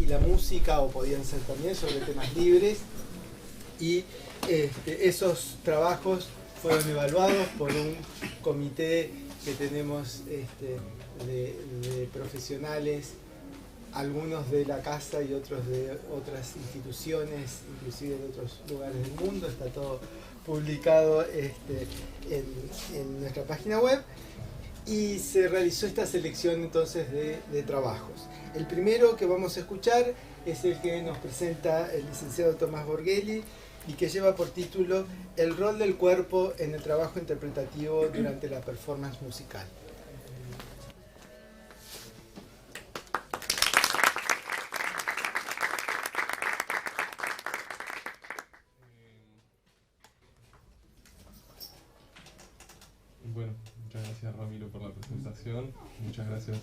la música, o podían ser también sobre temas libres, y esos trabajos fueron evaluados por un comité que tenemos de profesionales, algunos de la casa y otros de otras instituciones, inclusive de otros lugares del mundo. Está todo publicado en nuestra página web, y se realizó esta selección entonces de trabajos. El primero que vamos a escuchar es el que nos presenta el licenciado Tomás Borghelli, y que lleva por título El rol del cuerpo en el trabajo interpretativo durante la performance musical. Bueno, muchas gracias Ramiro por la presentación, muchas gracias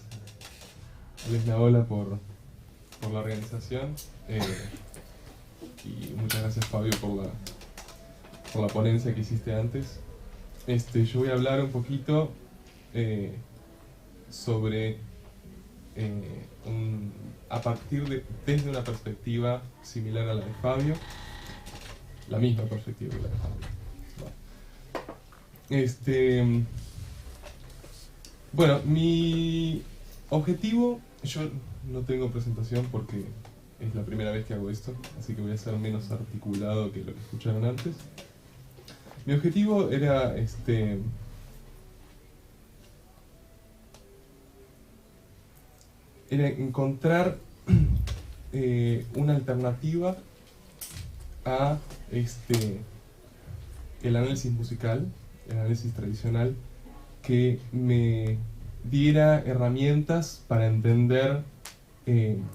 a Luis Naola por la organización, y muchas gracias Fabio por la ponencia que hiciste antes. Yo voy a hablar un poquito sobre desde una perspectiva similar a la de Fabio, la misma perspectiva que la de Fabio. Bueno, mi objetivo, yo no tengo presentación porque es la primera vez que hago esto, así que voy a ser menos articulado que lo que escucharon antes. Mi objetivo era encontrar una alternativa a el análisis musical, el análisis tradicional, que me diera herramientas para entender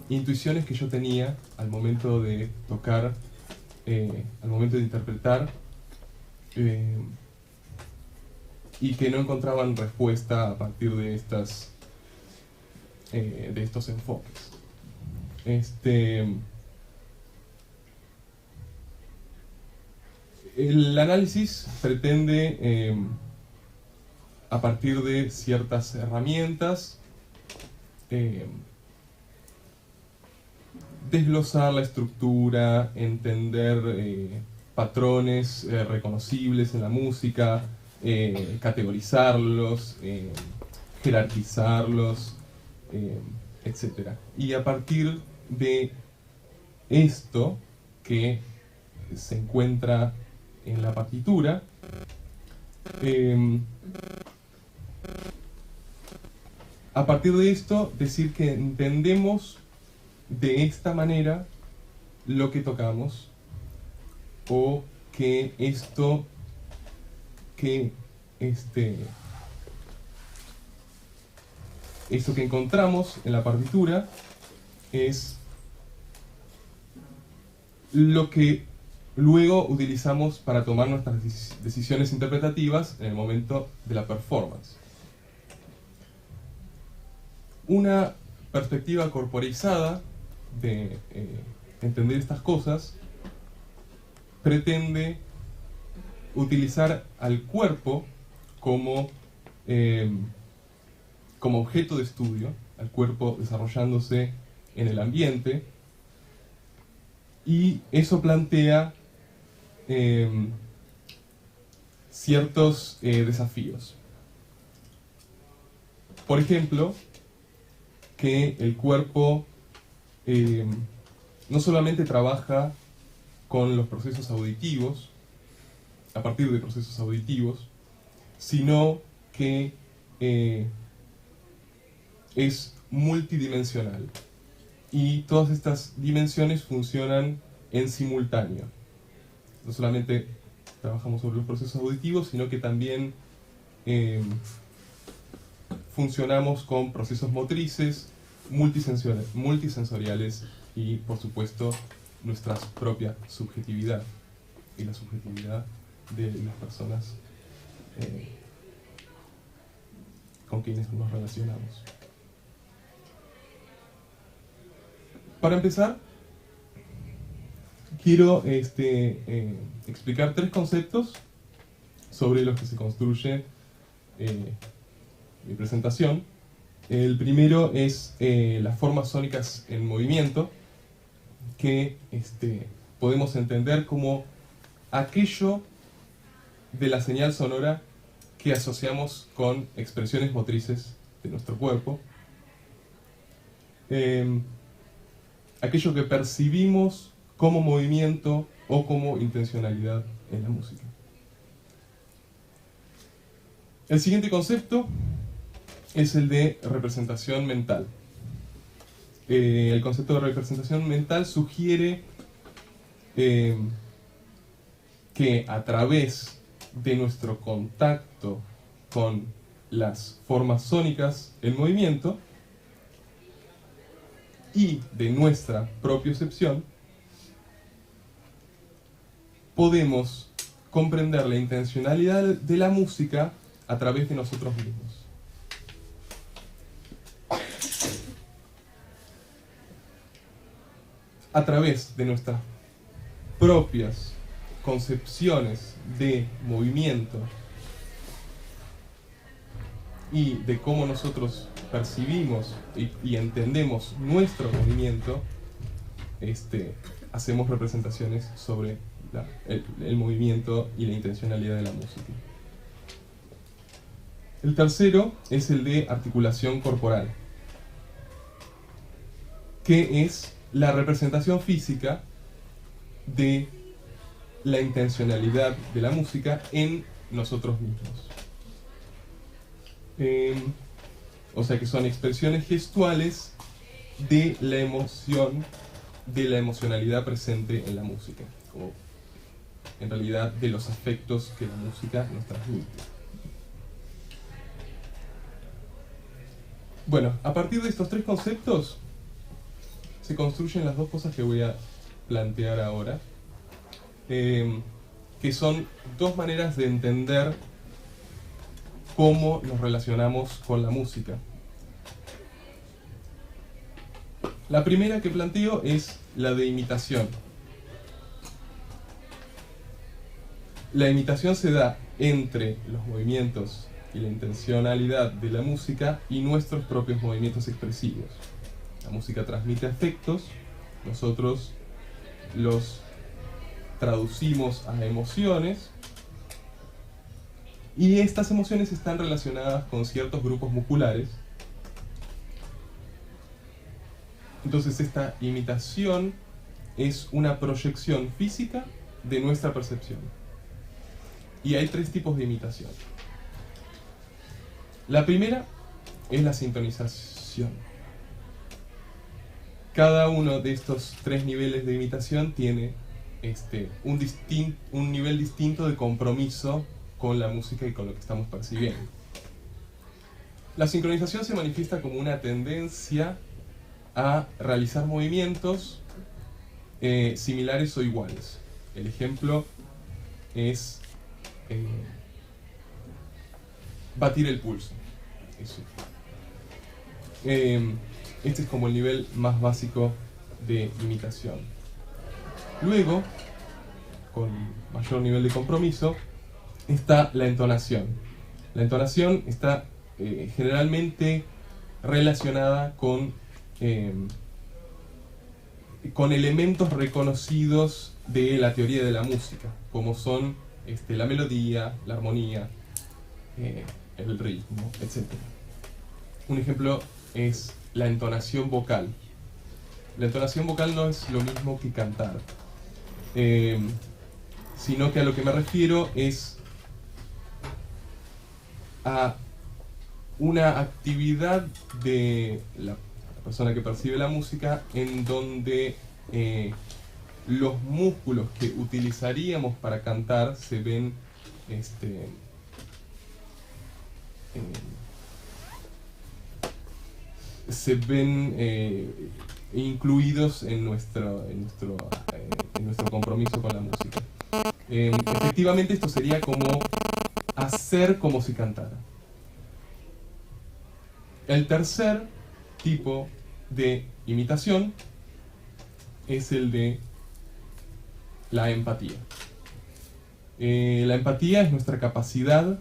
intuiciones que yo tenía al momento de tocar, al momento de interpretar, y que no encontraban respuesta a partir de estos enfoques. El análisis pretende, a partir de ciertas herramientas, desglosar la estructura, entender patrones reconocibles en la música, categorizarlos, jerarquizarlos, etc. Y a partir de esto que se encuentra en la partitura, a partir de esto decir que entendemos de esta manera lo que tocamos, o que eso que encontramos en la partitura es lo que luego utilizamos para tomar nuestras decisiones interpretativas en el momento de la performance. Una perspectiva corporizada de entender estas cosas pretende utilizar al cuerpo como objeto de estudio, al cuerpo desarrollándose en el ambiente, y eso plantea ciertos desafíos. Por ejemplo, que el cuerpo no solamente trabaja con los procesos auditivos, a partir de procesos auditivos, sino que es multidimensional, y todas estas dimensiones funcionan en simultáneo. No solamente trabajamos sobre los procesos auditivos, sino que también funcionamos con procesos motrices, multisensoriales, y por supuesto nuestra propia subjetividad y la subjetividad de las personas con quienes nos relacionamos. Para empezar, quiero explicar tres conceptos sobre los que se construye mi presentación. El primero es las formas sónicas en movimiento, que podemos entender como aquello de la señal sonora que asociamos con expresiones motrices de nuestro cuerpo, aquello que percibimos como movimiento o como intencionalidad en la música. El siguiente concepto es el de representación mental. El concepto de representación mental sugiere que a través de nuestro contacto con las formas sónicas en movimiento y de nuestra propiocepción, podemos comprender la intencionalidad de la música a través de nosotros mismos. A través de nuestras propias concepciones de movimiento y de cómo nosotros percibimos y entendemos nuestro movimiento, hacemos representaciones sobre el movimiento y la intencionalidad de la música. El tercero es el de articulación corporal, que es la representación física de la intencionalidad de la música en nosotros mismos. O sea que son expresiones gestuales de la emoción, de la emocionalidad presente en la música, o en realidad de los afectos que la música nos transmite. Bueno, a partir de estos tres conceptos se construyen las dos cosas que voy a plantear ahora, que son dos maneras de entender cómo nos relacionamos con la música. La primera que planteo es la de imitación. La imitación se da entre los movimientos y la intencionalidad de la música y nuestros propios movimientos expresivos. La música transmite afectos, nosotros los traducimos a emociones, y estas emociones están relacionadas con ciertos grupos musculares. Entonces esta imitación es una proyección física de nuestra percepción. Y hay tres tipos de imitación. La primera es la sintonización. Cada uno de estos tres niveles de imitación tiene un nivel distinto de compromiso con la música y con lo que estamos percibiendo. La sincronización se manifiesta como una tendencia a realizar movimientos similares o iguales. El ejemplo es batir el pulso. Eso. Este es como el nivel más básico de imitación. Luego, con mayor nivel de compromiso, está la entonación. La entonación está generalmente relacionada con elementos reconocidos de la teoría de la música, como son la melodía, la armonía, el ritmo, etc. Un ejemplo es la entonación vocal. La entonación vocal no es lo mismo que cantar, sino que a lo que me refiero es a una actividad de la persona que percibe la música en donde los músculos que utilizaríamos para cantar se ven incluidos en nuestro compromiso con la música. Efectivamente esto sería como hacer como si cantara. El tercer tipo de imitación es el de la empatía. La empatía es nuestra capacidad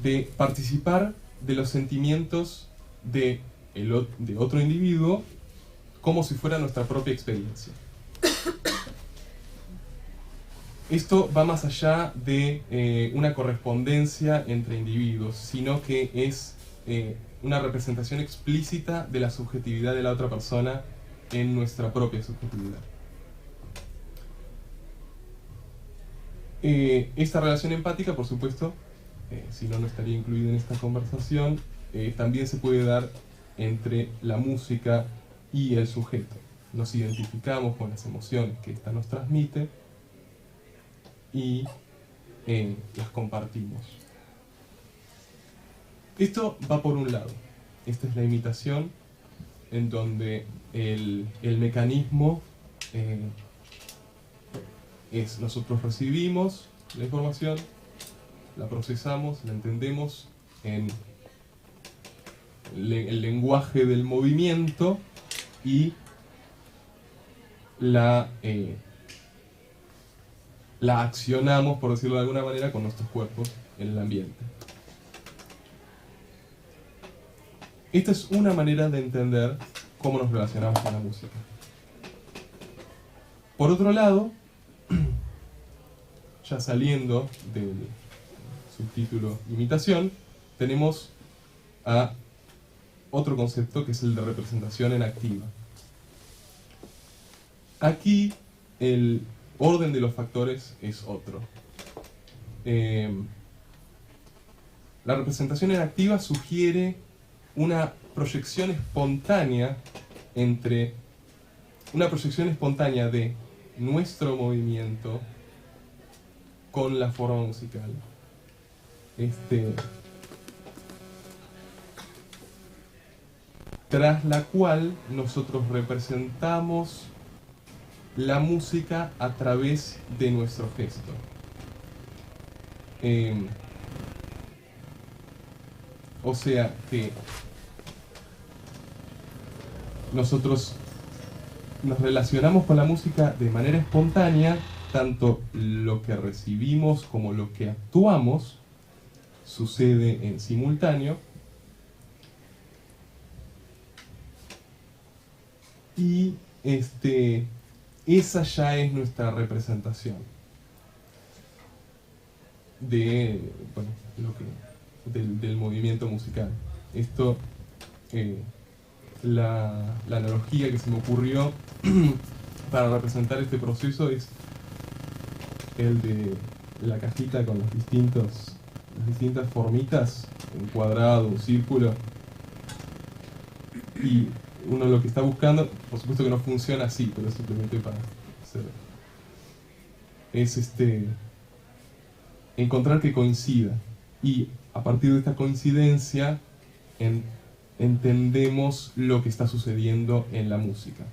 de participar de los sentimientos de otro individuo como si fuera nuestra propia experiencia. Esto va más allá de una correspondencia entre individuos, sino que es una representación explícita de la subjetividad de la otra persona en nuestra propia subjetividad. Esta relación empática, por supuesto, si no, no estaría incluida en esta conversación, también se puede dar entre la música y el sujeto. Nos identificamos con las emociones que ésta nos transmite y las compartimos. Esto va por un lado. Esta es la imitación, en donde el mecanismo es: nosotros recibimos la información, la procesamos, la entendemos en el lenguaje del movimiento y la accionamos, por decirlo de alguna manera, con nuestros cuerpos en el ambiente. Esta es una manera de entender cómo nos relacionamos con la música. Por otro lado, ya saliendo del subtítulo imitación, tenemos a otro concepto que es el de representación en activa. Aquí el orden de los factores es otro. La representación en activa sugiere una proyección espontánea de nuestro movimiento con la forma musical. Tras la cual nosotros representamos la música a través de nuestro gesto. O sea que nosotros nos relacionamos con la música de manera espontánea, tanto lo que recibimos como lo que actuamos sucede en simultáneo, y esa ya es nuestra representación de, bueno, del movimiento musical. Esto, la analogía que se me ocurrió para representar este proceso es el de la cajita con las distintas formitas, un cuadrado, un círculo, y uno lo que está buscando, por supuesto que no funciona así, pero simplemente para hacer, es encontrar que coincida, y a partir de esta coincidencia entendemos lo que está sucediendo en la música.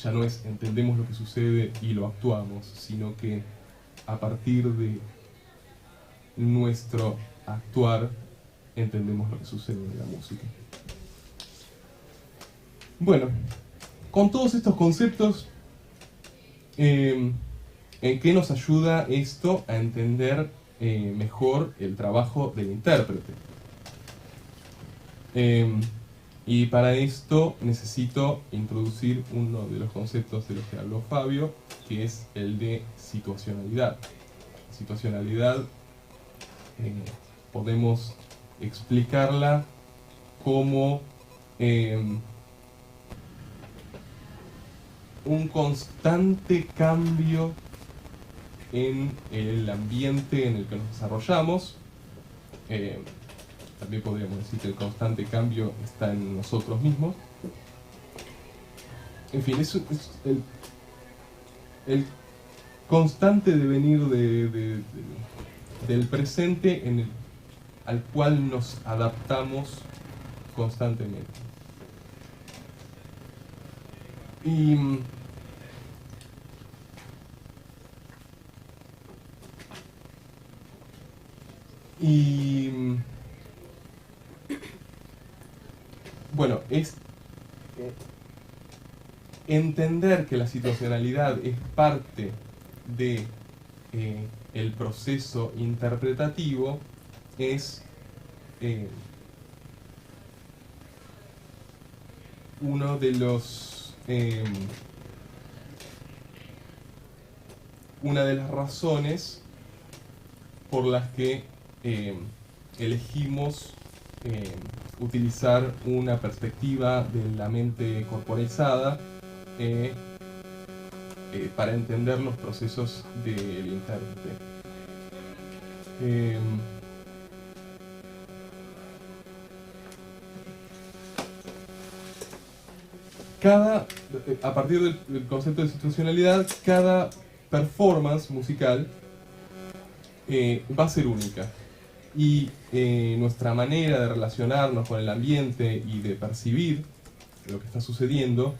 Ya no es entendemos lo que sucede y lo actuamos, sino que a partir de nuestro actuar entendemos lo que sucede en la música. Bueno, con todos estos conceptos, ¿en qué nos ayuda esto a entender mejor el trabajo del intérprete? Y para esto necesito introducir uno de los conceptos de los que habló Fabio, que es el de situacionalidad. Situacionalidad podemos explicarla como un constante cambio en el ambiente en el que nos desarrollamos. También podríamos decir que el constante cambio está en nosotros mismos. En fin, es el constante devenir del presente al cual nos adaptamos constantemente. Bueno, es entender que la situacionalidad es parte de el proceso interpretativo es uno de los una de las razones por las que elegimos utilizar una perspectiva de la mente corporalizada para entender los procesos del intérprete. A partir del concepto de situacionalidad, cada performance musical va a ser única. Y nuestra manera de relacionarnos con el ambiente y de percibir lo que está sucediendo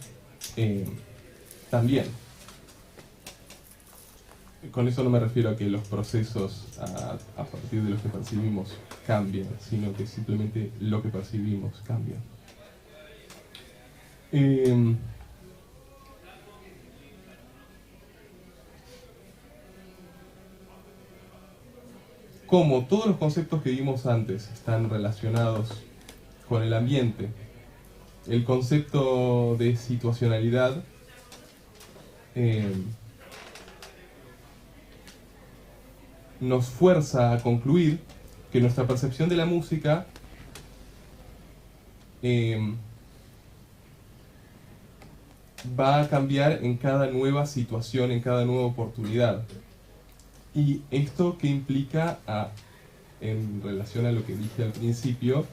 también. Con eso no me refiero a que los procesos a partir de los que percibimos cambian, sino que simplemente lo que percibimos cambia. Como todos los conceptos que vimos antes están relacionados con el ambiente, el concepto de situacionalidad nos fuerza a concluir que nuestra percepción de la música va a cambiar en cada nueva situación, en cada nueva oportunidad. Y esto que implica, en relación a lo que dije al principio,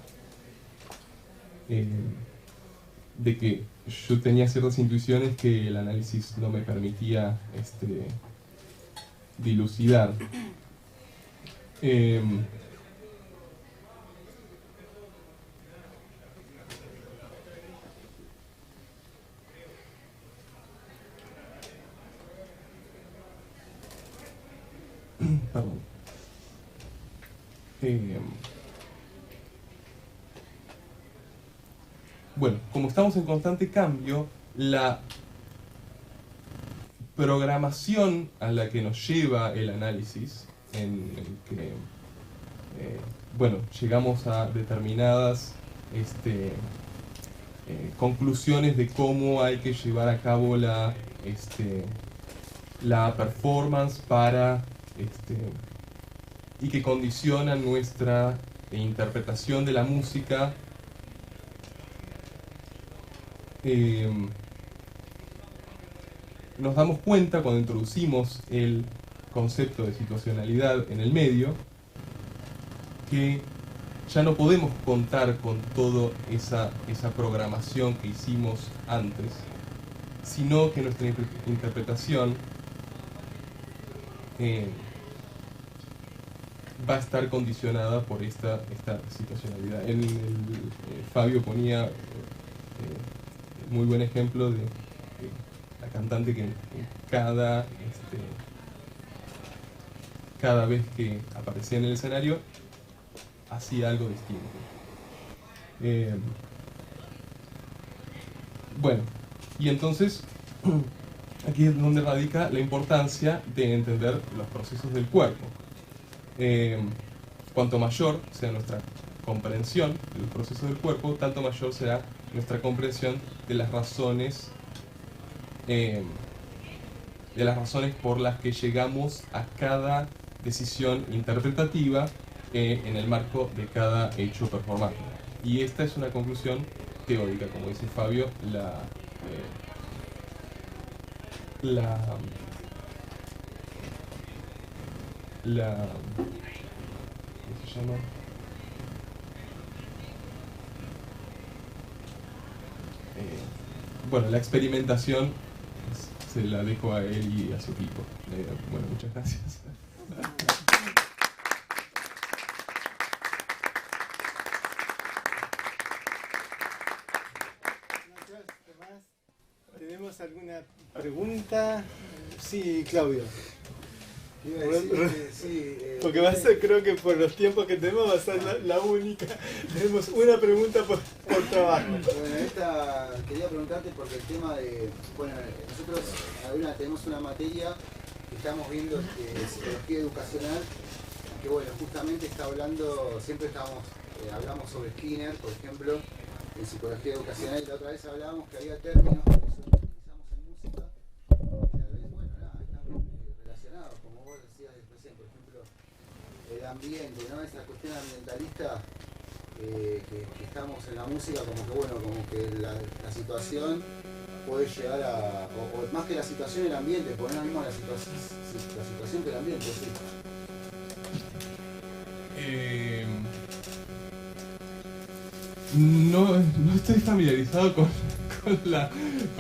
de que yo tenía ciertas intuiciones que el análisis no me permitía dilucidar. Perdón. Bueno, como estamos en constante cambio, la programación a la que nos lleva el análisis, en el que bueno, llegamos a determinadas conclusiones de cómo hay que llevar a cabo la performance para y que condiciona nuestra interpretación de la música. Nos damos cuenta cuando introducimos el concepto de situacionalidad en el medio que ya no podemos contar con toda esa programación que hicimos antes, sino que nuestra interpretación va a estar condicionada por esta situacionalidad. Fabio ponía muy buen ejemplo de la cantante que cada vez que aparecía en el escenario hacía algo distinto. Bueno, y entonces aquí es donde radica la importancia de entender los procesos del cuerpo. Cuanto mayor sea nuestra comprensión de los procesos del cuerpo, tanto mayor será nuestra comprensión de las razones por las que llegamos a cada decisión interpretativa en el marco de cada hecho performático. Y esta es una conclusión teórica, como dice Fabio, ¿cómo se llama? Bueno, la experimentación se la dejo a él y a su equipo. Bueno, muchas gracias. ¿Tenemos alguna pregunta? Sí, Claudio. Porque va a ser, creo que por los tiempos que tenemos va a ser la única. Tenemos una pregunta por trabajo. Bueno, quería preguntarte porque el tema de, bueno, nosotros tenemos una materia que estamos viendo que es psicología educacional, que bueno, justamente está hablando, siempre hablamos sobre Skinner, por ejemplo, en psicología educacional, y la otra vez hablábamos que había términos que son ambiente, ¿no? Esa cuestión ambientalista que estamos en la música, como que bueno, como que la situación puede llegar a, o más que la situación, el ambiente, poner lo mismo la situación que el ambiente, sí. No estoy familiarizado con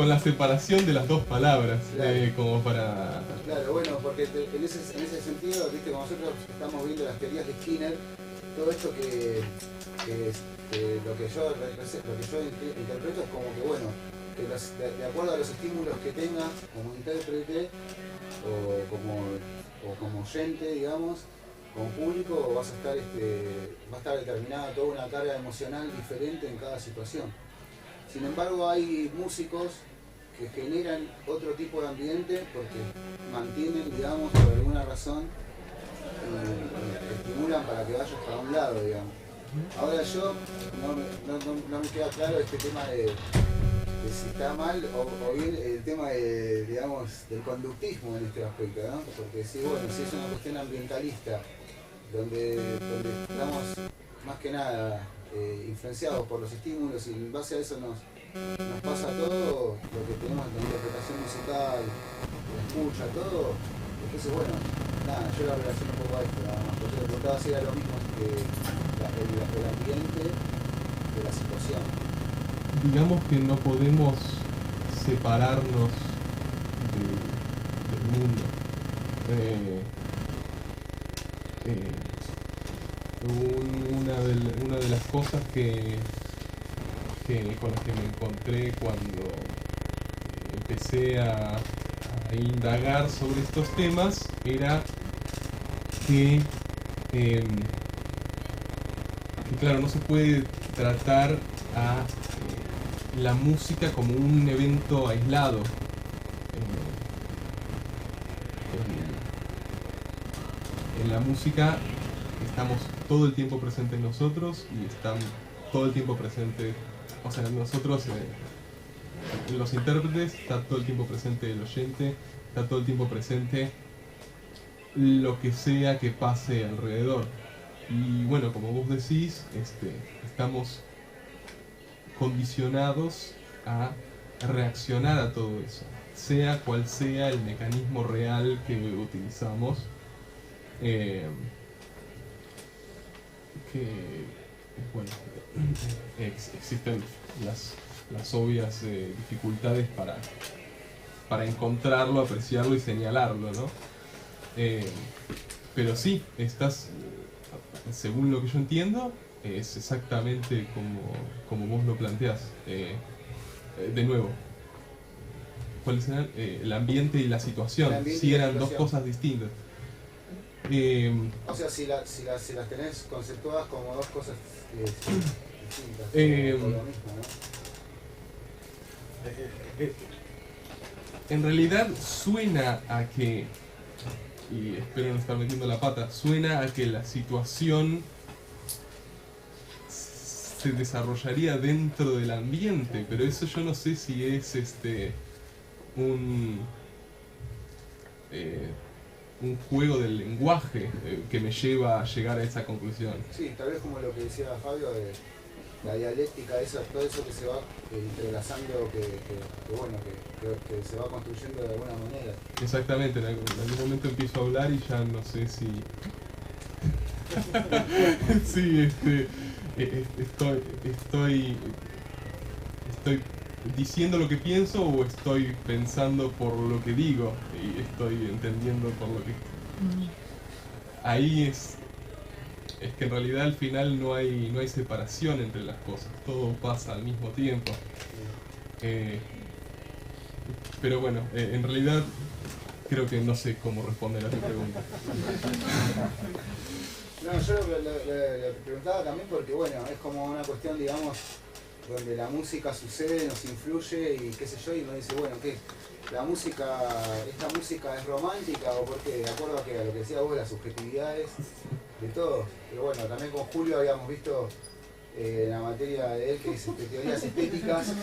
la separación de las dos palabras, Claro. como para... Claro, bueno, porque en ese sentido, viste, como nosotros estamos viendo las teorías de Skinner, todo esto lo que yo interpreto es como que, bueno, que de acuerdo a los estímulos que tenga como intérprete o como oyente, digamos, como público, va a estar determinada toda una carga emocional diferente en cada situación. Sin embargo, hay músicos que generan otro tipo de ambiente porque mantienen, digamos, por alguna razón, estimulan para que vayas para un lado, digamos. Ahora yo no me queda claro este tema de si está mal o bien el tema digamos, del conductismo en este aspecto, ¿no? Porque si es una cuestión ambientalista, donde estamos más que nada influenciados por los estímulos y en base a eso nos pasa todo lo que tenemos en la interpretación musical, la escucha, todo. Entonces, bueno, nada, yo la relaciono un poco a esto, nada más. Porque lo que preguntaba si era lo mismo que el ambiente de la situación. Digamos que no podemos separarnos del mundo. Una de las cosas con las que me encontré cuando empecé a indagar sobre estos temas era que claro, no se puede tratar a la música como un evento aislado. En la música estamos todo el tiempo presentes nosotros y están todo el tiempo presentes, o sea, nosotros, los intérpretes, está todo el tiempo presente el oyente, está todo el tiempo presente lo que sea que pase alrededor. Y bueno, como vos decís, estamos condicionados a reaccionar a todo eso, sea cual sea el mecanismo real que utilizamos. Bueno, existen las obvias dificultades para encontrarlo, apreciarlo y señalarlo, ¿no? Pero sí, según lo que yo entiendo, es exactamente como vos lo planteás. De nuevo, ¿cuáles eran? El ambiente y la situación, si eran dos cosas distintas. O sea, si las tenés conceptuadas como dos cosas distintas, o lo mismo, ¿no? En realidad suena a que, y espero no estar metiendo la pata, suena a que la situación se desarrollaría dentro del ambiente, pero eso yo no sé si es un juego del lenguaje que me lleva a llegar a esa conclusión. Sí, tal vez como lo que decía Fabio de la dialéctica, todo eso que se va entrelazando, que se va construyendo de alguna manera. Exactamente, en algún momento empiezo a hablar y ya no sé si... sí, estoy diciendo lo que pienso o estoy pensando por lo que digo y estoy entendiendo por lo que... Ahí es que en realidad al final no hay separación entre las cosas, todo pasa al mismo tiempo. Pero bueno, en realidad creo que no sé cómo responder a tu pregunta. No, yo le preguntaba también porque, bueno, es como una cuestión, digamos, donde la música sucede, nos influye y qué sé yo, y uno dice, bueno, ¿qué? ¿Esta música es romántica o por qué? De acuerdo a lo que decía vos, las subjetividades de todo. Pero bueno, también con Julio habíamos visto la materia de él que dice teorías estéticas,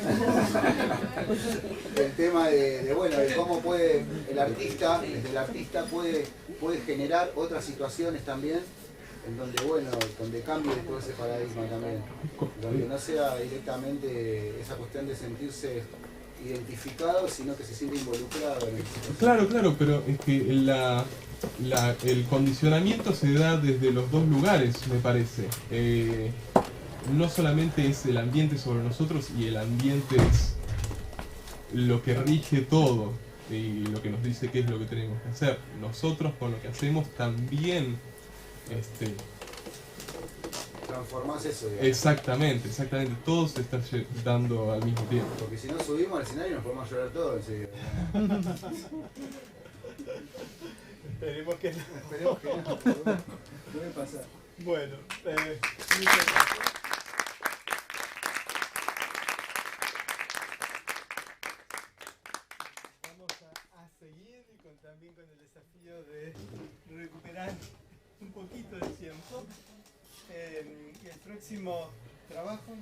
el tema de cómo puede el artista puede generar otras situaciones también en donde, bueno, donde cambie todo ese paradigma también, donde no sea directamente esa cuestión de sentirse identificado, sino que se siente involucrado en eso. Claro, pero es que el condicionamiento se da desde los dos lugares, me parece. No solamente es el ambiente sobre nosotros, y el ambiente es lo que rige todo y lo que nos dice qué es lo que tenemos que hacer. Nosotros con lo que hacemos también transformás eso, digamos. Exactamente, todo se está dando al mismo tiempo. Porque si no subimos al escenario nos podemos llorar todos enseguida. Esperemos que no. Esperemos que no. Puede pasar. Bueno, vamos a seguir también con el desafío de recuperar un poquito de tiempo. Y el próximo trabajo.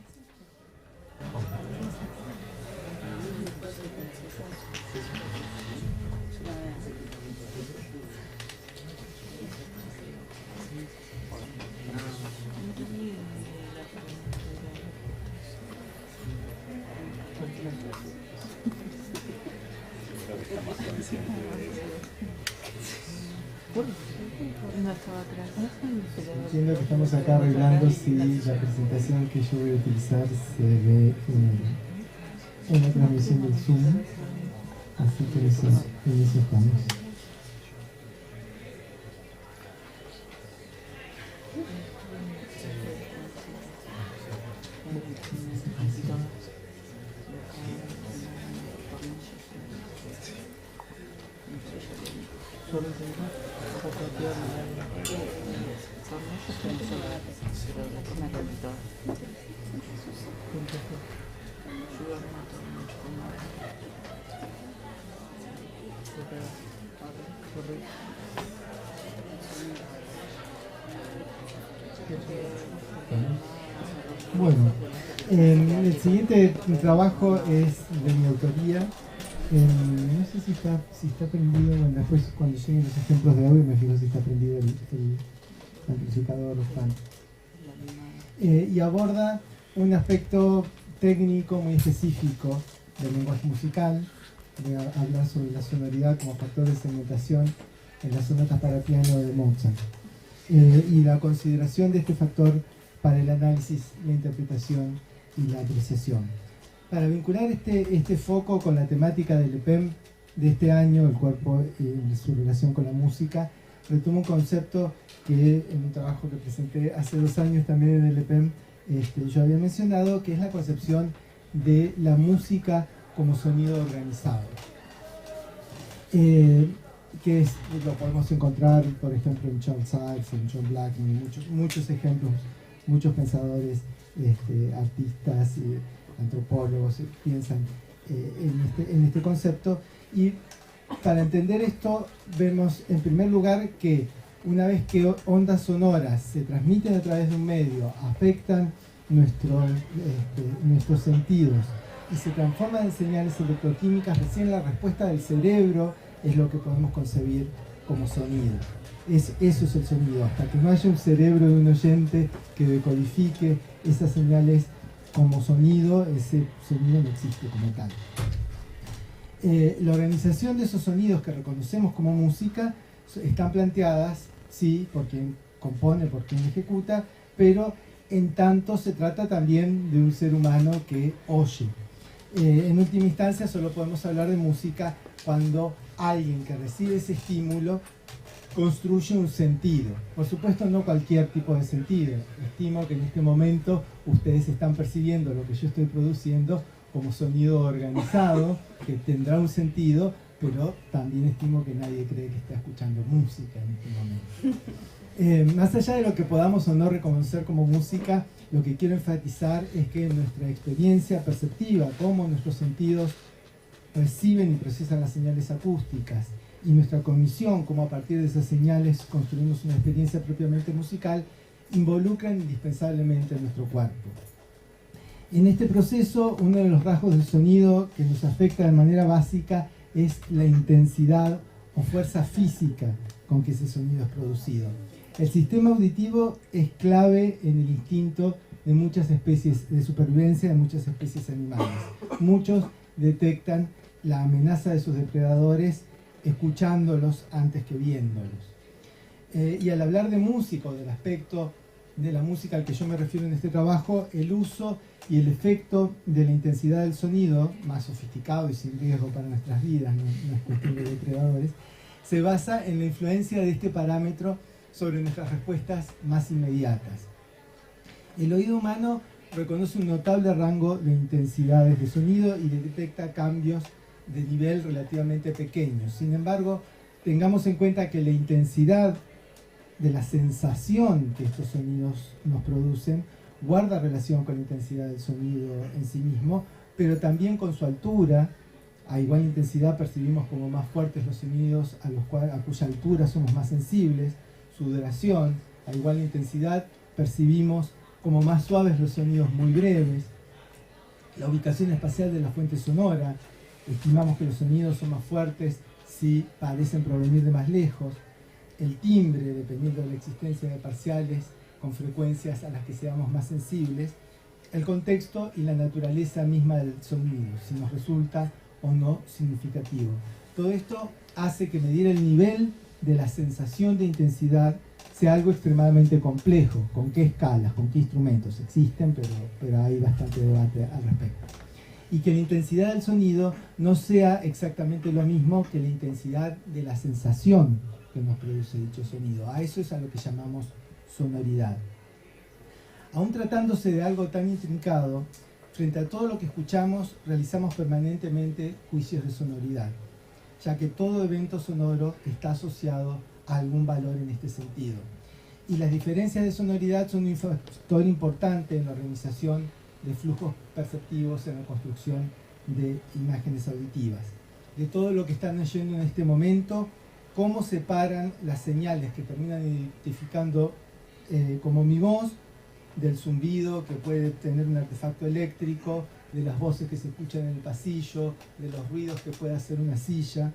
Entiendo que estamos acá arreglando si la presentación que yo voy a utilizar se ve en la transmisión del Zoom, así que en eso estamos. Bueno, el siguiente trabajo es de mi autoría. No sé si está prendido, bueno, después cuando lleguen los ejemplos de audio me fijo si está prendido el amplificador fan. Y aborda un aspecto técnico muy específico del lenguaje musical. Voy a hablar sobre la sonoridad como factor de segmentación en las sonatas para piano de Mozart. Y la consideración de este factor para el análisis, la interpretación y la apreciación. Para vincular este foco con la temática del EPEM de este año, el cuerpo y su relación con la música, retomo un concepto que en un trabajo que presenté hace 2 años también en el EPEM yo había mencionado, que es la concepción de la música como sonido organizado. Que lo podemos encontrar, por ejemplo, en Charles Ives, en John Blackman, muchos ejemplos, muchos pensadores, artistas, antropólogos piensan en este concepto. Y para entender esto, vemos en primer lugar que una vez que ondas sonoras se transmiten a través de un medio, afectan nuestros sentidos y se transforman en señales electroquímicas, recién la respuesta del cerebro es lo que podemos concebir como sonido. Eso es el sonido. Hasta que no haya un cerebro de un oyente que decodifique esas señales como sonido, ese sonido no existe como tal. La organización de esos sonidos que reconocemos como música están planteadas, sí, por quien compone, por quien ejecuta, pero en tanto se trata también de un ser humano que oye. En última instancia solo podemos hablar de música cuando alguien que recibe ese estímulo construye un sentido. Por supuesto, no cualquier tipo de sentido. Estimo que en este momento ustedes están percibiendo lo que yo estoy produciendo como sonido organizado, que tendrá un sentido, pero también estimo que nadie cree que está escuchando música en este momento. Más allá de lo que podamos o no reconocer como música, lo que quiero enfatizar es que nuestra experiencia perceptiva, cómo nuestros sentidos reciben y procesan las señales acústicas, y nuestra cognición, cómo a partir de esas señales construimos una experiencia propiamente musical, involucran indispensablemente a nuestro cuerpo. En este proceso, uno de los rasgos del sonido que nos afecta de manera básica es la intensidad o fuerza física con que ese sonido es producido. El sistema auditivo es clave en el instinto de muchas especies de supervivencia, de muchas especies animales. Muchos detectan la amenaza de sus depredadores escuchándolos antes que viéndolos. Y al hablar de música, o del aspecto de la música al que yo me refiero en este trabajo, el uso y el efecto de la intensidad del sonido, más sofisticado y sin riesgo para nuestras vidas, no es cuestión de depredadores, se basa en la influencia de este parámetro sobre nuestras respuestas más inmediatas. El oído humano reconoce un notable rango de intensidades de sonido y detecta cambios de nivel relativamente pequeños. Sin embargo, tengamos en cuenta que la intensidad de la sensación que estos sonidos nos producen guarda relación con la intensidad del sonido en sí mismo, pero también con su altura. A igual intensidad percibimos como más fuertes los sonidos a cuya altura somos más sensibles, su duración. A igual intensidad percibimos como más suaves los sonidos muy breves. La ubicación espacial de la fuente sonora. Estimamos que los sonidos son más fuertes si parecen provenir de más lejos. El timbre, dependiendo de la existencia de parciales con frecuencias a las que seamos más sensibles. El contexto y la naturaleza misma del sonido, si nos resulta o no significativo. Todo esto hace que medir el nivel de la sensación de intensidad sea algo extremadamente complejo. ¿Con qué escalas? ¿Con qué instrumentos? Existen, pero hay bastante debate al respecto. Y que la intensidad del sonido no sea exactamente lo mismo que la intensidad de la sensación que nos produce dicho sonido. A eso es a lo que llamamos sonoridad. Aún tratándose de algo tan intrincado, frente a todo lo que escuchamos, realizamos permanentemente juicios de sonoridad, ya que todo evento sonoro está asociado a algún valor en este sentido. Y las diferencias de sonoridad son un factor importante en la organización de flujos perceptivos en la construcción de imágenes auditivas. De todo lo que están oyendo en este momento, cómo separan las señales que terminan identificando como mi voz, del zumbido que puede tener un artefacto eléctrico, de las voces que se escuchan en el pasillo, de los ruidos que puede hacer una silla.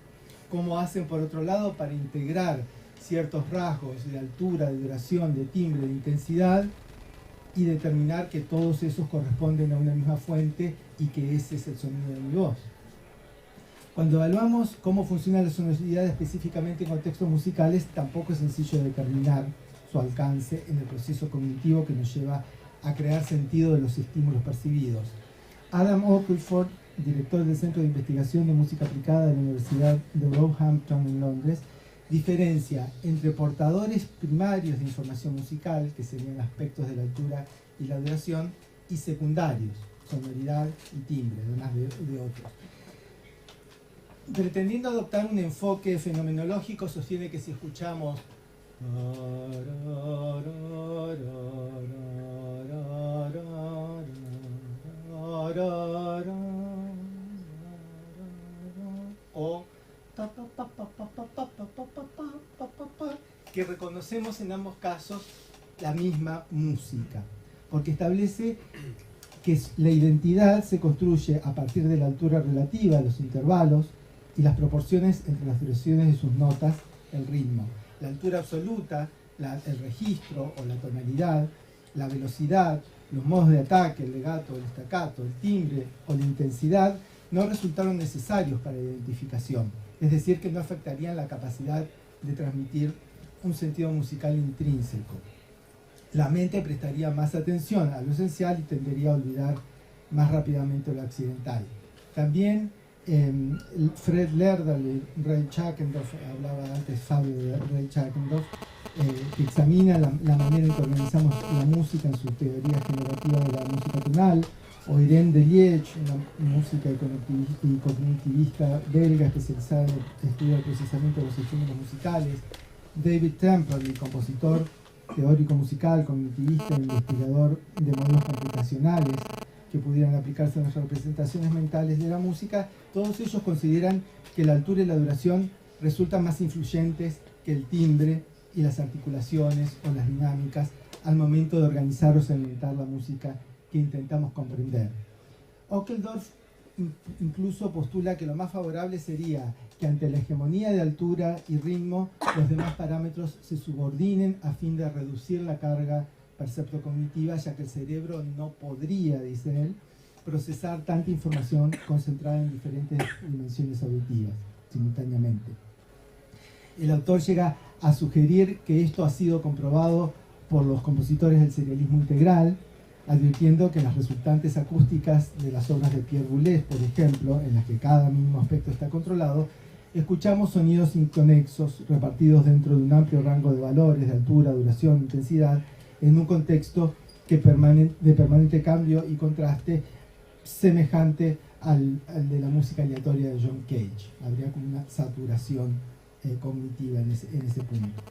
Cómo hacen, por otro lado, para integrar ciertos rasgos de altura, de duración, de timbre, de intensidad, y determinar que todos esos corresponden a una misma fuente y que ese es el sonido de mi voz. Cuando evaluamos cómo funciona la sonoridad específicamente en contextos musicales, tampoco es sencillo determinar su alcance en el proceso cognitivo que nos lleva a crear sentido de los estímulos percibidos. Adam Oakleford, director del Centro de Investigación de Música Aplicada de la Universidad de Roehampton en Londres, diferencia entre portadores primarios de información musical, que serían aspectos de la altura y la duración, y secundarios, sonoridad y timbre, además de otros. Pretendiendo adoptar un enfoque fenomenológico, sostiene que si escuchamos o que reconocemos en ambos casos la misma música, porque establece que la identidad se construye a partir de la altura relativa, los intervalos y las proporciones entre las duraciones de sus notas, el ritmo. La altura absoluta, el registro o la tonalidad, la velocidad, los modos de ataque, el legato, el staccato, el timbre o la intensidad no resultaron necesarios para la identificación, es decir, que no afectarían la capacidad de transmitir un sentido musical intrínseco. La mente prestaría más atención a lo esencial y tendería a olvidar más rápidamente lo accidental. También Fred Lerdahl y Ray Chakendorf, hablaba antes Fabio de Ray Chakendorf, que examina la manera en que organizamos la música en su teoría generativa de la música tonal, o Irene Deliech, una música y cognitivista belga especializada en el estudio del procesamiento de los estímulos musicales, David Temperley, compositor, teórico musical, cognitivista e investigador de modelos computacionales que pudieran aplicarse a las representaciones mentales de la música. Todos ellos consideran que la altura y la duración resultan más influyentes que el timbre y las articulaciones o las dinámicas al momento de organizar o segmentar la música que intentamos comprender. Ockendorf incluso postula que lo más favorable sería que ante la hegemonía de altura y ritmo, los demás parámetros se subordinen a fin de reducir la carga perceptocognitiva, ya que el cerebro no podría, dice él, procesar tanta información concentrada en diferentes dimensiones auditivas simultáneamente. El autor llega a sugerir que esto ha sido comprobado por los compositores del serialismo integral, advirtiendo que las resultantes acústicas de las obras de Pierre Boulez, por ejemplo, en las que cada mínimo aspecto está controlado, escuchamos sonidos inconexos repartidos dentro de un amplio rango de valores, de altura, duración, intensidad, en un contexto de permanente cambio y contraste semejante al de la música aleatoria de John Cage. Habría como una saturación cognitiva en ese punto.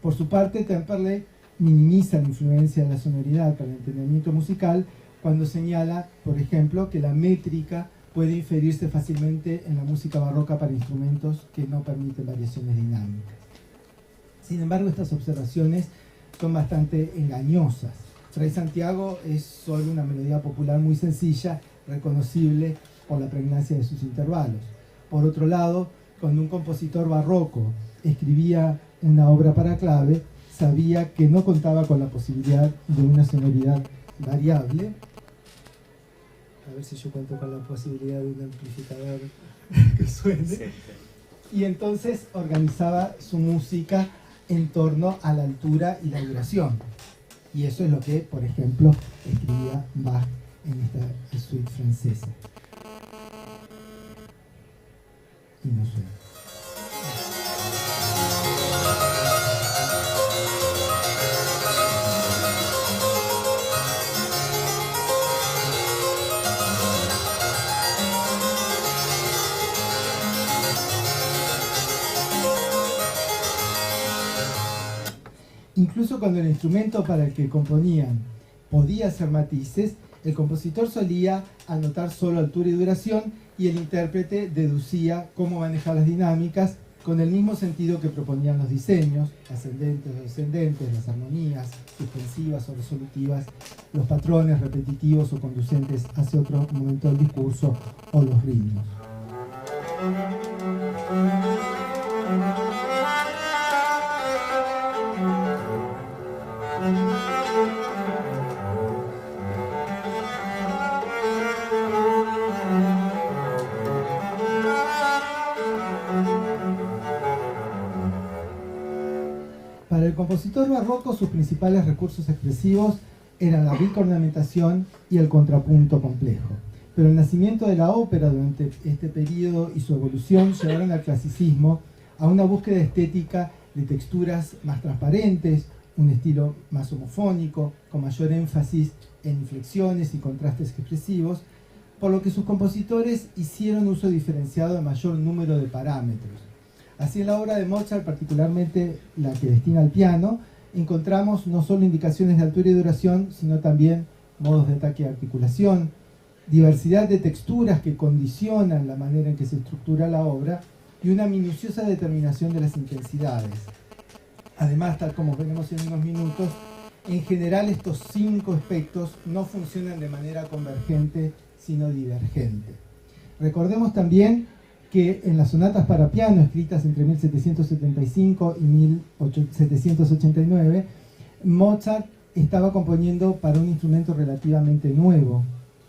Por su parte, Temperley minimiza la influencia de la sonoridad para el entendimiento musical cuando señala, por ejemplo, que la métrica puede inferirse fácilmente en la música barroca para instrumentos que no permiten variaciones dinámicas. Sin embargo, estas observaciones son bastante engañosas. Fray Santiago es solo una melodía popular muy sencilla, reconocible por la pregnancia de sus intervalos. Por otro lado, cuando un compositor barroco escribía una obra para clave, sabía que no contaba con la posibilidad de una sonoridad variable. A ver si yo cuento con la posibilidad de un amplificador que suene. Y entonces organizaba su música en torno a la altura y la duración. Y eso es lo que, por ejemplo, escribía Bach en esta suite francesa. Y no suena. Incluso cuando el instrumento para el que componían podía hacer matices, el compositor solía anotar solo altura y duración y el intérprete deducía cómo manejar las dinámicas con el mismo sentido que proponían los diseños, ascendentes o descendentes, las armonías, suspensivas o resolutivas, los patrones repetitivos o conducentes hacia otro momento del discurso o los ritmos. Para el compositor barroco, sus principales recursos expresivos eran la rica ornamentación y el contrapunto complejo. Pero el nacimiento de la ópera durante este periodo y su evolución llevaron al clasicismo a una búsqueda estética de texturas más transparentes, un estilo más homofónico, con mayor énfasis en inflexiones y contrastes expresivos, por lo que sus compositores hicieron uso diferenciado de mayor número de parámetros. Así, en la obra de Mozart, particularmente la que destina al piano, encontramos no solo indicaciones de altura y duración, sino también modos de ataque y articulación, diversidad de texturas que condicionan la manera en que se estructura la obra y una minuciosa determinación de las intensidades. Además, tal como veremos en unos minutos, en general estos 5 aspectos no funcionan de manera convergente, sino divergente. Recordemos también que en las sonatas para piano escritas entre 1775 y 1789, Mozart estaba componiendo para un instrumento relativamente nuevo,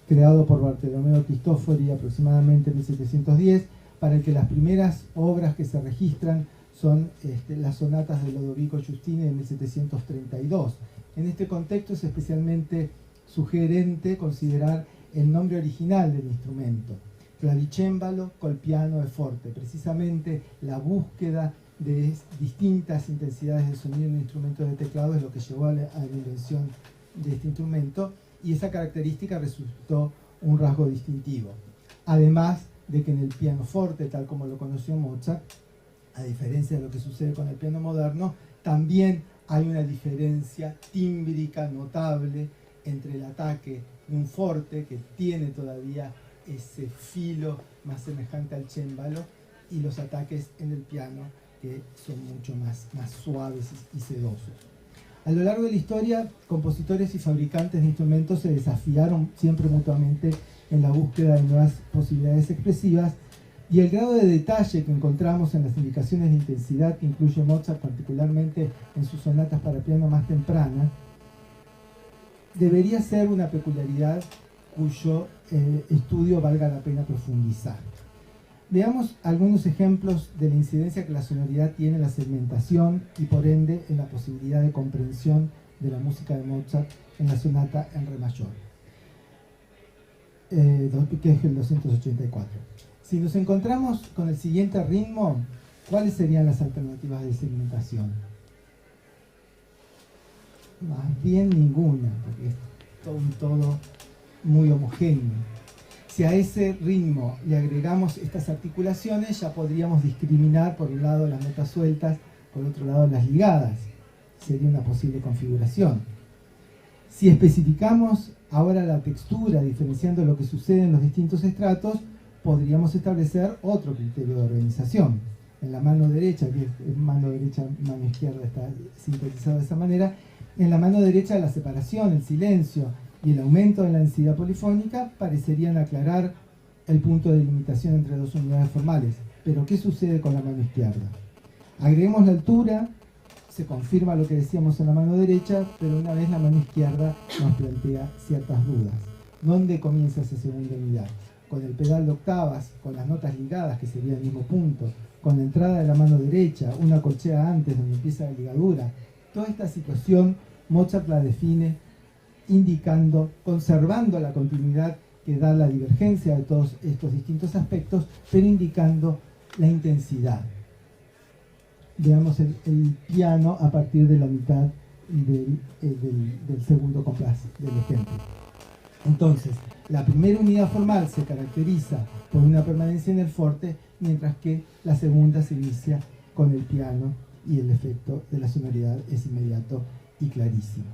creado por Bartolomeo Cristofori aproximadamente en 1710, para el que las primeras obras que se registran son las sonatas de Lodovico Giustini de 1732. En este contexto es especialmente sugerente considerar el nombre original del instrumento, clavicémbalo col piano e forte, precisamente la búsqueda de distintas intensidades de sonido en un instrumento de teclado es lo que llevó a la invención de este instrumento, y esa característica resultó un rasgo distintivo. Además de que en el pianoforte, tal como lo conoció Mozart, a diferencia de lo que sucede con el piano moderno, también hay una diferencia tímbrica notable entre el ataque de un forte, que tiene todavía ese filo más semejante al cémbalo, y los ataques en el piano, que son mucho más suaves y sedosos. A lo largo de la historia, compositores y fabricantes de instrumentos se desafiaron siempre mutuamente en la búsqueda de nuevas posibilidades expresivas, y el grado de detalle que encontramos en las indicaciones de intensidad que incluye Mozart, particularmente en sus sonatas para piano más tempranas, debería ser una peculiaridad cuyo estudio valga la pena profundizar. Veamos algunos ejemplos de la incidencia que la sonoridad tiene en la segmentación y por ende en la posibilidad de comprensión de la música de Mozart en la sonata en re mayor, que es el 284. Si nos encontramos con el siguiente ritmo, ¿cuáles serían las alternativas de segmentación? Más bien ninguna, porque es todo muy homogéneo. Si a ese ritmo le agregamos estas articulaciones, ya podríamos discriminar por un lado las notas sueltas, por otro lado las ligadas. Sería una posible configuración. Si especificamos ahora la textura, diferenciando lo que sucede en los distintos estratos, podríamos establecer otro criterio de organización. En la mano derecha, que es mano derecha, mano izquierda, está sintetizado de esa manera. En la mano derecha la separación, el silencio y el aumento de la densidad polifónica parecerían aclarar el punto de limitación entre dos unidades formales. Pero ¿qué sucede con la mano izquierda? Agreguemos la altura, se confirma lo que decíamos en la mano derecha, pero una vez la mano izquierda nos plantea ciertas dudas. ¿Dónde comienza esa segunda unidad? Con el pedal de octavas, con las notas ligadas, que sería el mismo punto, con la entrada de la mano derecha, una corchea antes donde empieza la ligadura. Toda esta situación Mozart la define indicando, conservando la continuidad que da la divergencia de todos estos distintos aspectos, pero indicando la intensidad. Veamos el piano a partir de la mitad del segundo compás del ejemplo. Entonces, la primera unidad formal se caracteriza por una permanencia en el forte, mientras que la segunda se inicia con el piano y el efecto de la sonoridad es inmediato y clarísimo.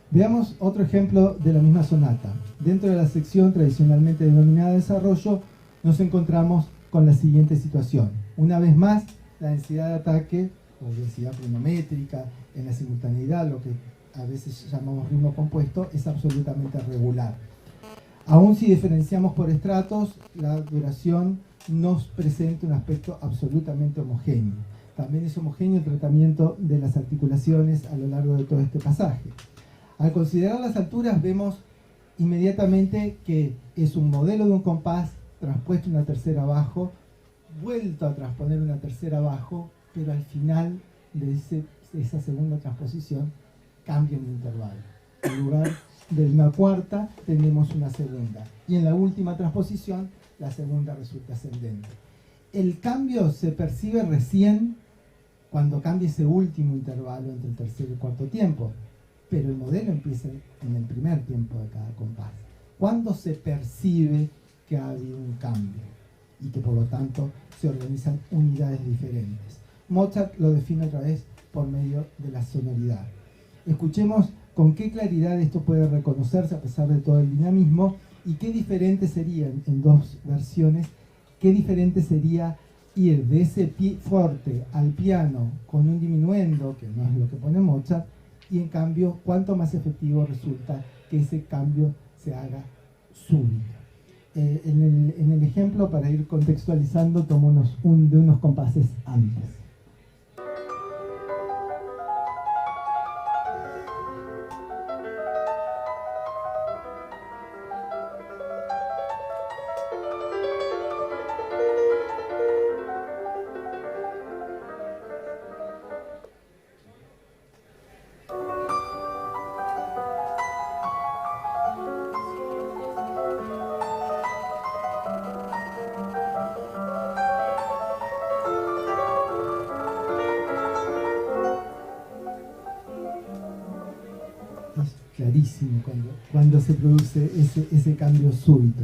Veamos otro ejemplo de la misma sonata. Dentro de la sección tradicionalmente denominada desarrollo, nos encontramos con la siguiente situación. Una vez más, la densidad de ataque, o densidad plenométrica, en la simultaneidad, lo que a veces llamamos ritmo compuesto, es absolutamente regular. Aun si diferenciamos por estratos, la duración nos presenta un aspecto absolutamente homogéneo. También es homogéneo el tratamiento de las articulaciones a lo largo de todo este pasaje. Al considerar las alturas vemos inmediatamente que es un modelo de un compás transpuesto una tercera abajo, vuelto a transponer una tercera abajo, pero al final de esa segunda transposición cambia un intervalo. En lugar de una cuarta tenemos una segunda. Y en la última transposición la segunda resulta ascendente. El cambio se percibe recién cuando cambia ese último intervalo entre el tercer y el cuarto tiempo. Pero el modelo empieza en el primer tiempo de cada compás. ¿Cuándo se percibe que ha habido un cambio y que por lo tanto se organizan unidades diferentes? Mozart lo define otra vez por medio de la sonoridad. Escuchemos con qué claridad esto puede reconocerse a pesar de todo el dinamismo y qué diferente sería, en dos versiones, qué diferente sería ir de ese forte al piano con un diminuendo, que no es lo que pone Mozart, y en cambio, cuánto más efectivo resulta que ese cambio se haga súbito. En el ejemplo, para ir contextualizando, tomo de unos compases antes. Clarísimo cuando se produce ese cambio súbito.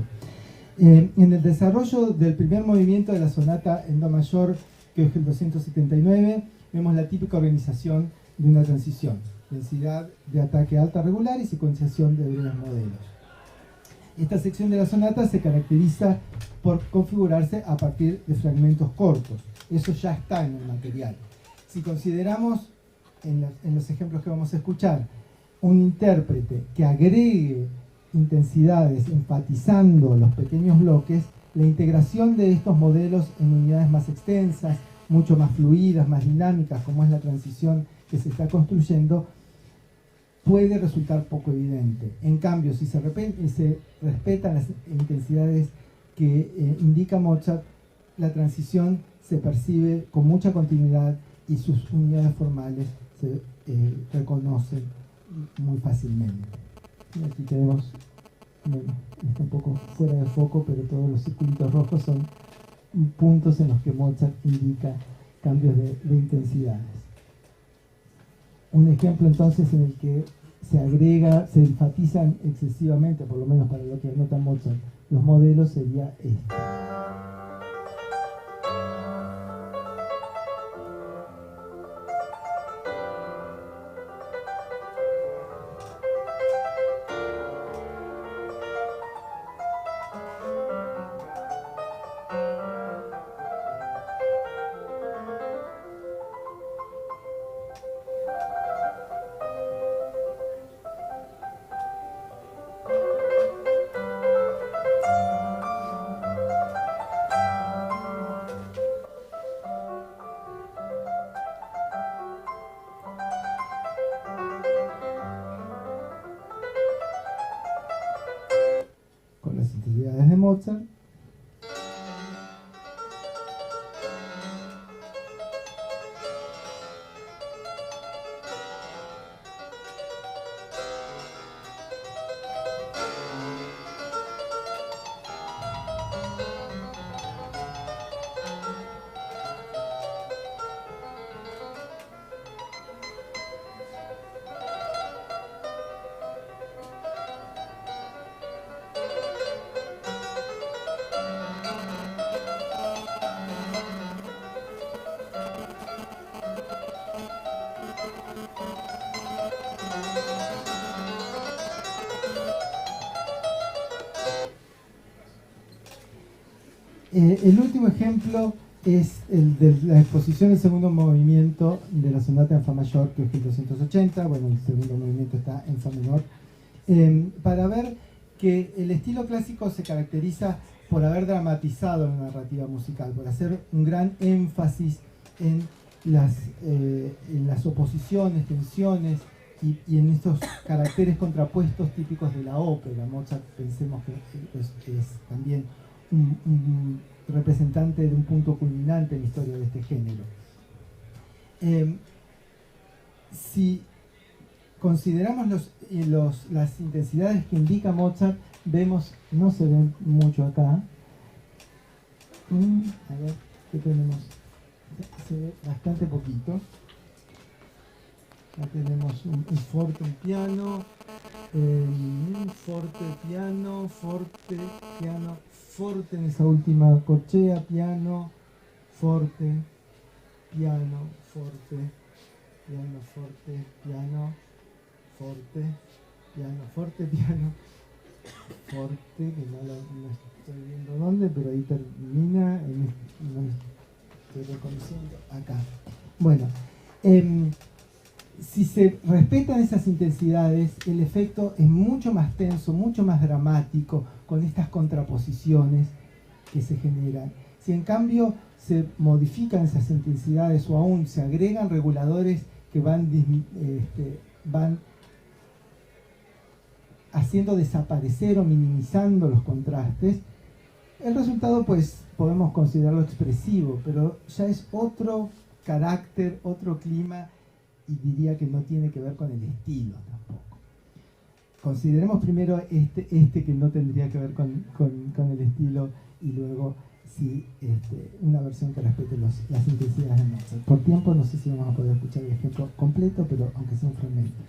En el desarrollo del primer movimiento de la sonata en do mayor, que es el 279, vemos la típica organización de una transición: densidad de ataque alta regular y secuenciación de breves modelos. Esta sección de la sonata se caracteriza por configurarse a partir de fragmentos cortos. Eso ya está en el material. Si consideramos, en los ejemplos que vamos a escuchar, un intérprete que agregue intensidades enfatizando los pequeños bloques, la integración de estos modelos en unidades más extensas, mucho más fluidas, más dinámicas, como es la transición que se está construyendo, puede resultar poco evidente. En cambio, si se respetan las intensidades que indica Mozart, la transición se percibe con mucha continuidad y sus unidades formales se reconocen muy fácilmente. Y aquí tenemos, bueno, está un poco fuera de foco, pero todos los circulitos rojos son puntos en los que Mozart indica cambios de intensidades. Un ejemplo entonces en el que se enfatizan excesivamente, por lo menos para lo que anota Mozart, los modelos sería este. Con las intensidades de Mozart. El último ejemplo es el de la exposición del segundo movimiento de la sonata en fa mayor, que es el 280. Bueno, el segundo movimiento está en fa menor. Para ver que el estilo clásico se caracteriza por haber dramatizado la narrativa musical, por hacer un gran énfasis en las oposiciones, tensiones y en estos caracteres contrapuestos típicos de la ópera. Mozart, pensemos que es también un representante de un punto culminante en la historia de este género. Si consideramos las intensidades que indica Mozart, vemos, no se ven mucho acá. A ver, ¿qué tenemos? Se ve bastante poquito. Acá tenemos un forte, un piano, forte, piano, forte, piano, forte en esa última corchea, piano, forte, piano, forte, piano, forte, piano, forte, piano, forte, piano, forte, que no estoy viendo dónde, pero ahí termina, no me estoy reconociendo, acá. Bueno, si se respetan esas intensidades, el efecto es mucho más tenso, mucho más dramático, con estas contraposiciones que se generan. Si en cambio se modifican esas intensidades o aún se agregan reguladores que van haciendo desaparecer o minimizando los contrastes, el resultado pues podemos considerarlo expresivo, pero ya es otro carácter, otro clima, y diría que no tiene que ver con el estilo tampoco. Consideremos primero este que no tendría que ver con el estilo, y luego sí, una versión que respete las intensidades de Mozart. Por tiempo no sé si vamos a poder escuchar el ejemplo completo, pero aunque sea un fragmento.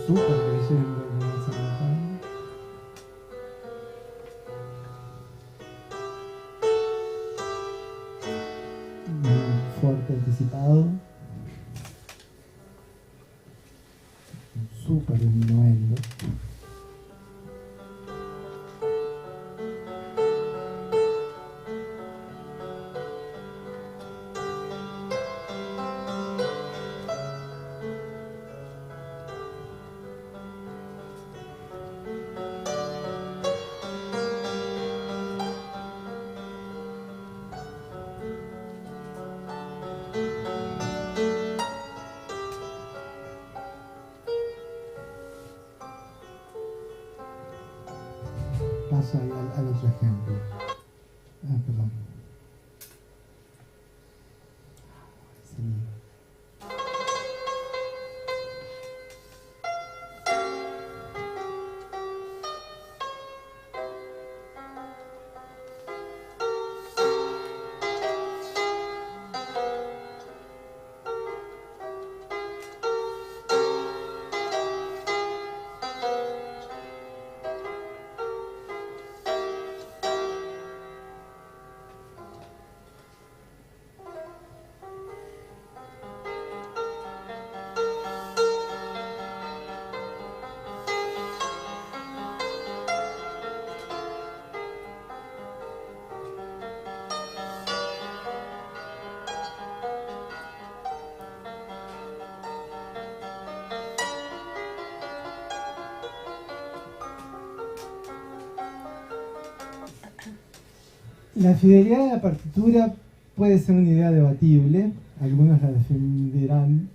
súper creyendo que Mozart cantando. Un fuerte anticipado. Un súper diminuendo. Paso ahí al otro ejemplo. Perdón. Sí. La fidelidad de la partitura puede ser una idea debatible, algunos la defenderán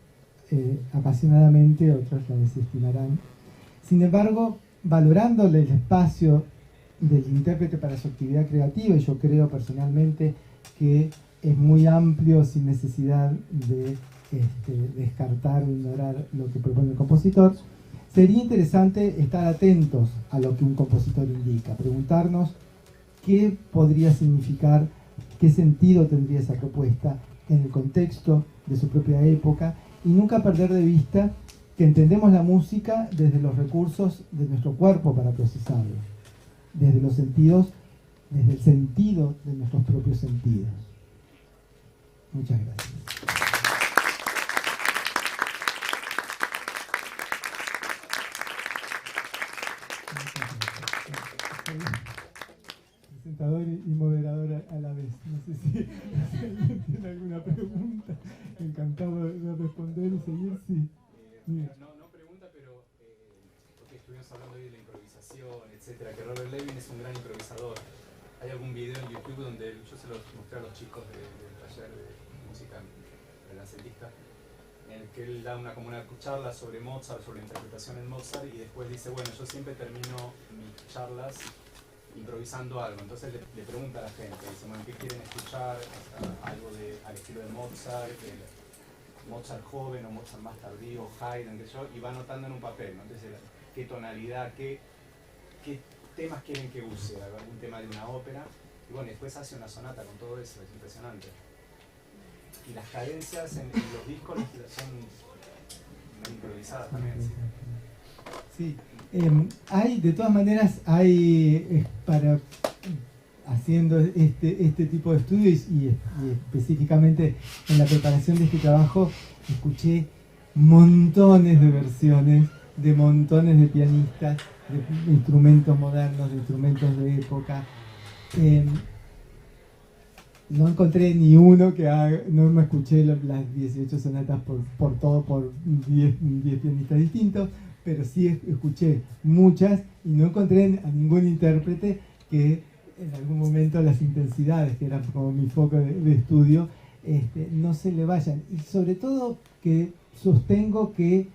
apasionadamente, otros la desestimarán. Sin embargo, valorándole el espacio del intérprete para su actividad creativa, y yo creo personalmente que es muy amplio sin necesidad de descartar o ignorar lo que propone el compositor, sería interesante estar atentos a lo que un compositor indica, preguntarnos qué podría significar, qué sentido tendría esa propuesta en el contexto de su propia época, y nunca perder de vista que entendemos la música desde los recursos de nuestro cuerpo para procesarlo, desde los sentidos, desde el sentido de nuestros propios sentidos. Muchas gracias. Presentador y moderador a la vez. No sé si alguien tiene alguna pregunta. Encantado de responder y seguir. Sí. No pregunta, pero porque estuvimos hablando hoy de la improvisación, etcétera, que Robert Levin es un gran improvisador. Hay algún video en YouTube donde yo se los mostré a los chicos del taller de música renacentista, en el que él da como una charla sobre Mozart, sobre la interpretación en Mozart, y después dice, bueno, yo siempre termino mis charlas improvisando algo. Entonces le pregunta a la gente, dice, bueno, ¿qué quieren escuchar? Algo al estilo de Mozart, Mozart joven o Mozart más tardío, Haydn, qué sé yo, y va anotando en un papel, ¿no? Entonces, qué tonalidad, qué temas quieren que use, algún tema de una ópera, y bueno, después hace una sonata con todo eso, es impresionante. Y las cadencias en los discos son improvisadas también. Sí, hay, de todas maneras, hay para haciendo este tipo de estudios y específicamente en la preparación de este trabajo, escuché montones de versiones de montones de pianistas, de instrumentos modernos, de instrumentos de época. No encontré ni uno que haga, no me escuché las 18 sonatas por 10 pianistas distintos, pero sí escuché muchas y no encontré a ningún intérprete que en algún momento las intensidades, que era como mi foco de estudio, no se le vayan. Y sobre todo que sostengo que,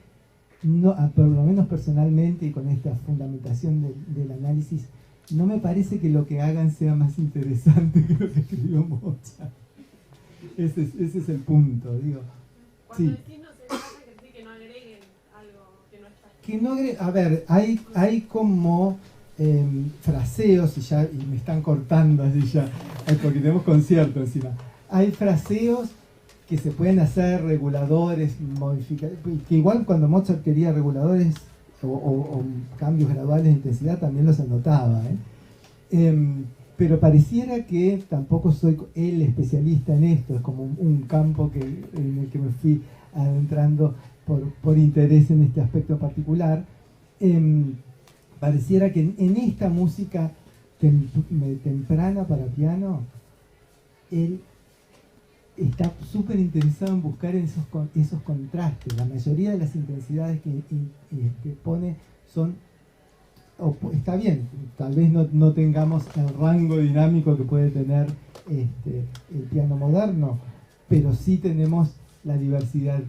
no, por lo menos personalmente y con esta fundamentación del análisis, no me parece que lo que hagan sea más interesante que lo que escribió Mozart. Ese es el punto, digo. Cuando Sí. decís no se trata que no agreguen algo que no está Que no a ver, hay como fraseos, y me están cortando así ya, porque tenemos concierto encima. Hay fraseos que se pueden hacer, reguladores, modificar, que igual cuando Mozart quería reguladores o cambios graduales de intensidad también los anotaba, pero pareciera que tampoco soy el especialista en esto, es como un campo en el que me fui adentrando por interés en este aspecto particular. Pareciera que en esta música temprana para piano, él está súper interesado en buscar esos contrastes. La mayoría de las intensidades que pone son, está bien, tal vez no tengamos el rango dinámico que puede tener el piano moderno, pero sí tenemos la diversidad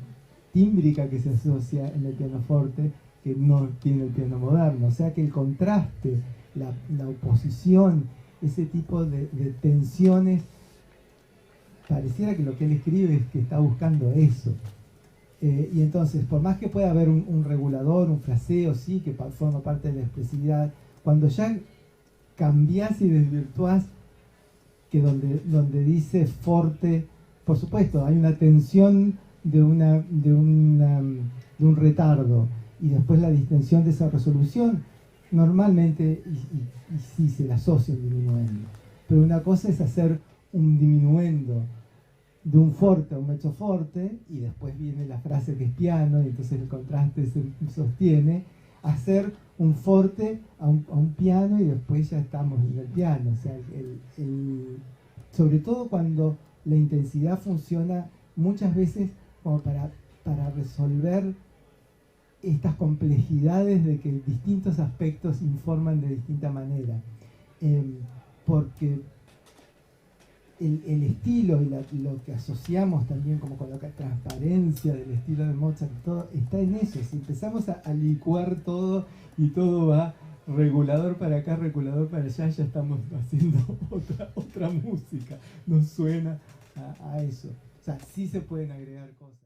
tímbrica que se asocia en el pianoforte que no tiene el piano moderno. O sea que el contraste, la oposición, ese tipo de tensiones, pareciera que lo que él escribe es que está buscando eso. Y entonces, por más que pueda haber un regulador, un fraseo, sí, que forma parte de la expresividad, cuando ya cambiás y desvirtuás, que donde dice forte, por supuesto, hay una tensión de un retardo, y después la distensión de esa resolución, normalmente, y sí se la asocia un diminuendo. Pero una cosa es hacer un diminuendo de un forte a un mezzo forte, y después viene la frase que es piano, y entonces el contraste se sostiene, hacer un forte a un piano, y después ya estamos en el piano. O sea, sobre todo cuando la intensidad funciona muchas veces como para resolver estas complejidades de que distintos aspectos informan de distinta manera. Porque el estilo y lo que asociamos también como con la transparencia del estilo de Mozart, todo está en eso. Si empezamos a licuar todo y todo va regulador para acá, regulador para allá, ya estamos haciendo otra música. No suena a eso. O sea, sí se pueden agregar cosas.